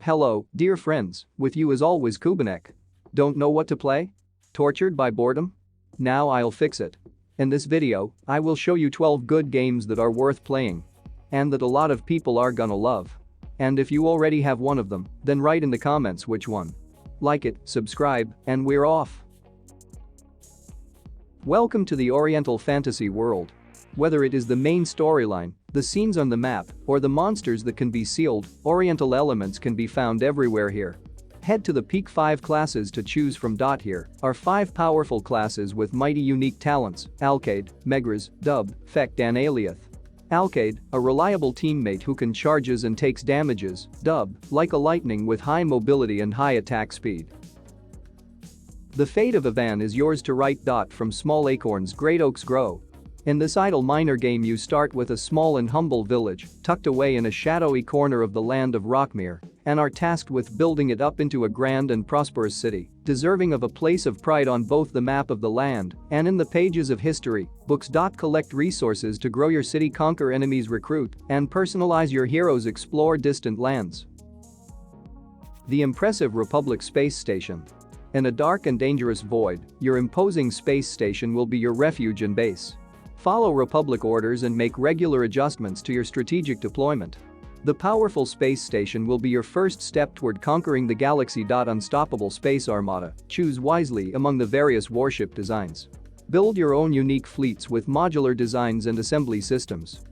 Hello, dear friends, with you as always Kubanek. Don't know what to play? Tortured by boredom? Now I'll fix it. In this video, I will show you 12 good games that are worth playing. And that a lot of people are gonna love. And if you already have one of them, then write in the comments which one. Like it, subscribe, and we're off. Welcome to the Oriental fantasy world. Whether it is the main storyline, the scenes on the map, or the monsters that can be sealed, Oriental elements can be found everywhere here. Head to the peak 5 classes to choose from. Here are 5 powerful classes with mighty unique talents: Alkaid, Megras, Dub, Fekt and Aliath. Alkaid, a reliable teammate who can charges and takes damages. Dub, like a lightning with high mobility and high attack speed. The fate of Avan is yours to write. From small acorns great oaks grow. In this idle miner game you start with a small and humble village tucked away in a shadowy corner of the land of Rockmere and are tasked with building it up into a grand and prosperous city, deserving of a place of pride on both the map of the land and in the pages of history books. Collect resources to grow your city, conquer enemies, recruit, and personalize your heroes, explore distant lands. The impressive Republic Space Station. In a dark and dangerous void, your imposing space station will be your refuge and base. Follow Republic orders and make regular adjustments to your strategic deployment. The powerful space station will be your first step toward conquering the galaxy. Unstoppable space armada. Choose wisely among the various warship designs. Build your own unique fleets with modular designs and assembly systems.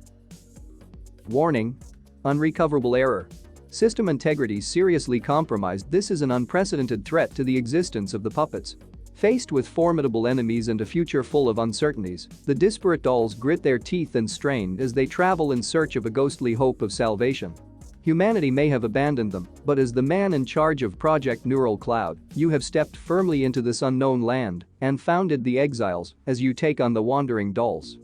Warning: unrecoverable error. System integrity seriously compromised. This is an unprecedented threat to the existence of the puppets. Faced with formidable enemies and a future full of uncertainties, the disparate dolls grit their teeth and strain as they travel in search of a ghostly hope of salvation. Humanity may have abandoned them, but as the man in charge of Project Neural Cloud, you have stepped firmly into this unknown land and founded the Exiles as you take on the wandering dolls.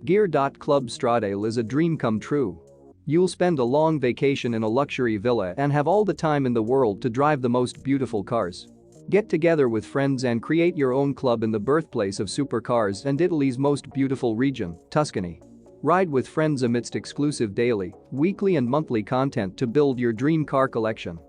Gear.club Stradale is a dream come true. You'll spend a long vacation in a luxury villa and have all the time in the world to drive the most beautiful cars. Get together with friends and create your own club in the birthplace of supercars and Italy's most beautiful region, Tuscany. Ride with friends amidst exclusive daily, weekly and monthly content to build your dream car collection.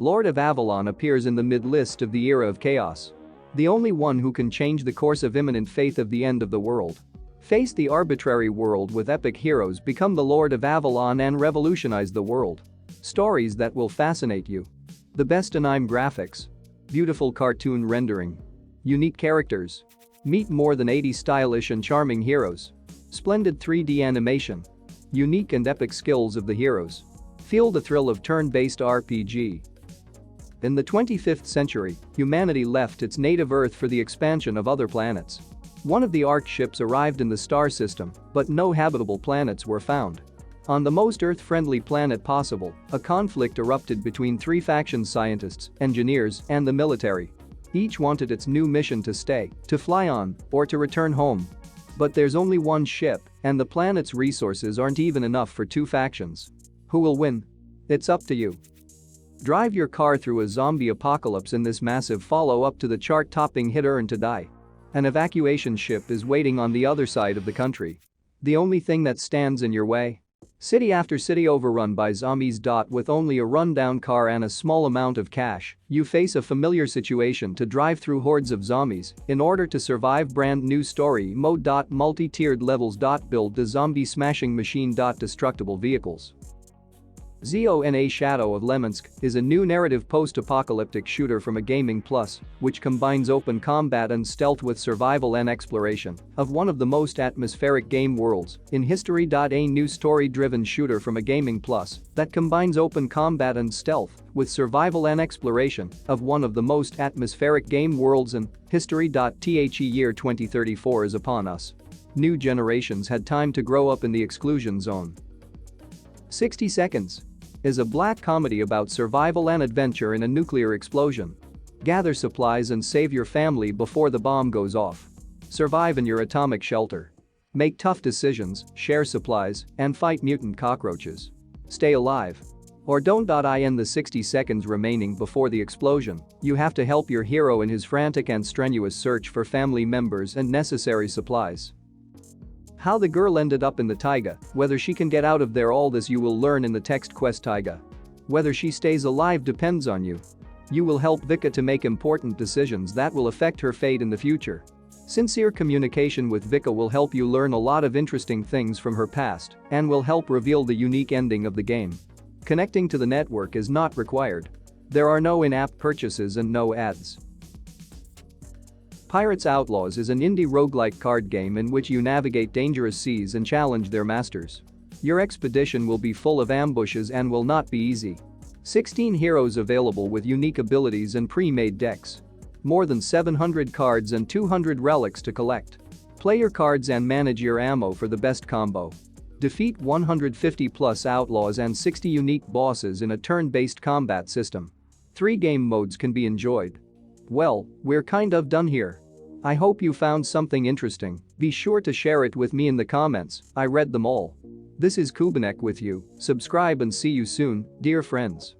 Lord of Avalon appears in the mid-list of the era of chaos. The only one who can change the course of imminent faith of the end of the world. Face the arbitrary world with epic heroes, become the Lord of Avalon and revolutionize the world. Stories that will fascinate you. The best anime graphics. Beautiful cartoon rendering. Unique characters. Meet more than 80 stylish and charming heroes. Splendid 3D animation. Unique and epic skills of the heroes. Feel the thrill of turn-based RPG. In the 25th century, humanity left its native Earth for the expansion of other planets. One of the Ark ships arrived in the star system, but no habitable planets were found. On the most Earth-friendly planet possible, a conflict erupted between 3 factions: scientists, engineers, and the military. Each wanted its new mission to stay, to fly on, or to return home. But there's only one ship, and the planet's resources aren't even enough for 2 factions. Who will win? It's up to you. Drive your car through a zombie apocalypse in this massive follow-up to the chart-topping hit Earn to Die. An evacuation ship is waiting on the other side of the country. The only thing that stands in your way? City after city overrun by zombies. With only a rundown car and a small amount of cash, you face a familiar situation to drive through hordes of zombies in order to survive. Brand new story mode. Multi-tiered levels. Build the zombie smashing machine. Destructible vehicles. Z.O.N.A. Shadow of limansk is a new narrative post-apocalyptic shooter from a Gaming Plus, which combines open combat and stealth with survival and exploration of one of the most atmospheric game worlds in history. A new story-driven shooter from a Gaming Plus that combines open combat and stealth with survival and exploration of one of the most atmospheric game worlds in history. The year 2034 is upon us. New generations had time to grow up in the exclusion zone. 60 Seconds is a black comedy about survival and adventure in a nuclear explosion. Gather supplies and save your family before the bomb goes off. Survive in your atomic shelter. Make tough decisions, share supplies, and fight mutant cockroaches. Stay alive. Or don't. In the 60 seconds remaining before the explosion, you have to help your hero in his frantic and strenuous search for family members and necessary supplies. How the girl ended up in the taiga, whether she can get out of there, all this you will learn in the text quest Taiga. Whether she stays alive depends on you. You will help Vika to make important decisions that will affect her fate in the future. Sincere communication with Vika will help you learn a lot of interesting things from her past and will help reveal the unique ending of the game. Connecting to the network is not required. There are no in-app purchases and no ads. Pirates Outlaws is an indie roguelike card game in which you navigate dangerous seas and challenge their masters. Your expedition will be full of ambushes and will not be easy. 16 heroes available with unique abilities and pre-made decks. More than 700 cards and 200 relics to collect. Play your cards and manage your ammo for the best combo. Defeat 150 plus outlaws and 60 unique bosses in a turn-based combat system. 3 game modes can be enjoyed. Well, we're kind of done here. I hope you found something interesting. Be sure to share it with me in the comments. I read them all. This is Kubanek with you. Subscribe and see you soon, dear friends.